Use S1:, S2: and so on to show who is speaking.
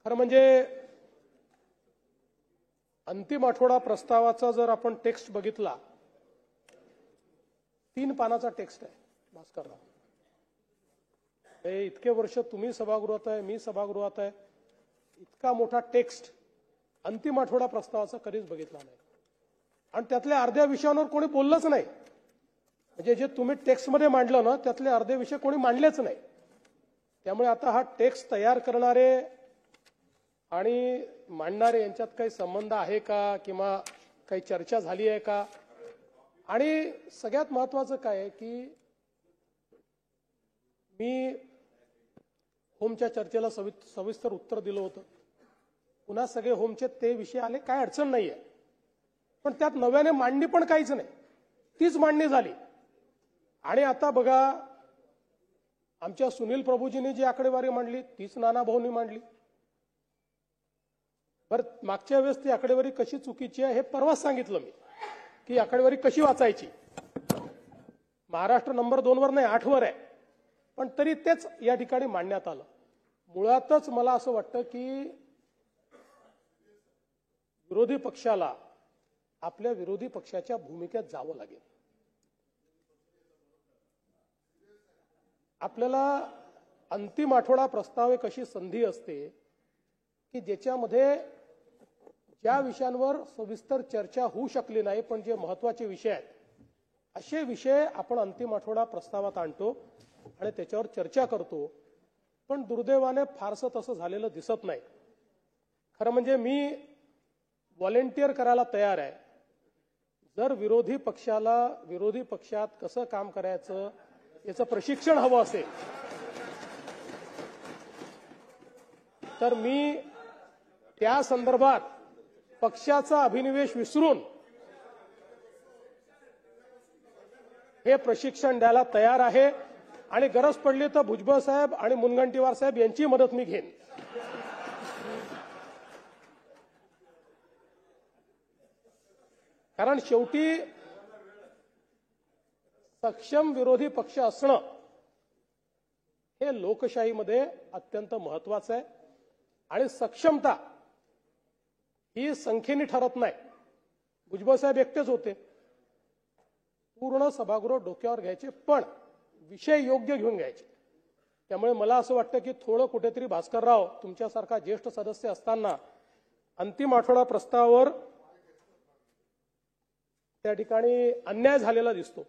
S1: खरं म्हणजे अंतिम आठवडा प्रस्तावाचा जर आपण टेक्स्ट बघितला 3 पानाचा टेक्स्ट आहे भास्करराव. हे इतके वर्ष तुम्ही सभागृहात आहे, मी सभागृहात आहे, इतका मोठा टेक्स्ट अंतिम आठवडा प्रस्तावाचा कधीच बघितला नाही. आणि त्यातल्या अर्ध्या विषयांवर कोणी बोललंच नाही. म्हणजे जे तुम्ही टेक्स्टमध्ये मांडलं ना त्यातले अर्धे विषय कोणी मांडलेच नाही. त्यामुळे आता हा टेक्स्ट तयार करणारे आणि मांडणारे यांच्यात काही संबंध आहे का किंवा काही चर्चा झाली आहे का. आणि सगळ्यात महत्त्वाचं काय आहे की मी होमच्या चर्चेला सविस्तर उत्तर दिलं होतं. पुन्हा सगळे होमचे ते विषय आले, काय अडचण नाहीये. पण त्यात नव्याने मांडणी पण काहीच नाही, तीच मांडणी झाली. आणि आता बघा आमच्या सुनील प्रभूजींनी जी आकडेवारी मांडली तीच नाना भाऊंनी मांडली. बरं मागच्या वेळेस ती आकडेवारी कशी चुकीची आहे हे परवाच सांगितलं मी की आकडेवारी कशी वाचायची. महाराष्ट्र नंबर 2 वर नाही 8 वर आहे, पण तरी तेच या ठिकाणी मांडण्यात आलं. मुळातच मला असं वाटतं की विरोधी पक्षाला आपल्या विरोधी पक्षाच्या भूमिकेत जावं लागेल. आपल्याला अंतिम आठवडा प्रस्ताव एक अशी संधी असते की ज्याच्यामध्ये ज्या विषयांवर सविस्तर चर्चा होऊ शकली नाही पण जे महत्त्वाचे विषय आहेत असे विषय आपण अंतिम आठवडा प्रस्तावात आणतो आणि त्याच्यावर चर्चा करतो. पण दुर्दैवाने फारसं तसं झालेलं दिसत नाही. खरं म्हणजे मी व्हॉलेंटिअर करायला तयार आहे. जर विरोधी पक्षाला विरोधी पक्षात कसं काम करायचं याचं प्रशिक्षण हवं असेल तर मी त्या संदर्भात पक्षाचा अभिनिवेश विसरून हे प्रशिक्षण द्यायला तयार आहे. आणि गरज पडली तर भुजबळ साहेब आणि मुनगंटीवार साहेब यांची मदत मी घेईन. कारण शेवटी सक्षम विरोधी पक्ष असणं हे लोकशाहीमध्ये अत्यंत महत्त्वाचं आहे. आणि सक्षमता ही संख्येने ठरत नाही. भुजबळ साहेब एकटेच होते, पूर्ण सभागृह डोक्यावर घ्यायचे पण विषय योग्य घेऊन घ्यायचे. त्यामुळे मला असं वाटतं की थोडं कुठेतरी भास्करराव तुमच्यासारखा ज्येष्ठ सदस्य असताना अंतिम आठवडा प्रस्तावावर त्या ठिकाणी अन्याय झालेला दिसतो.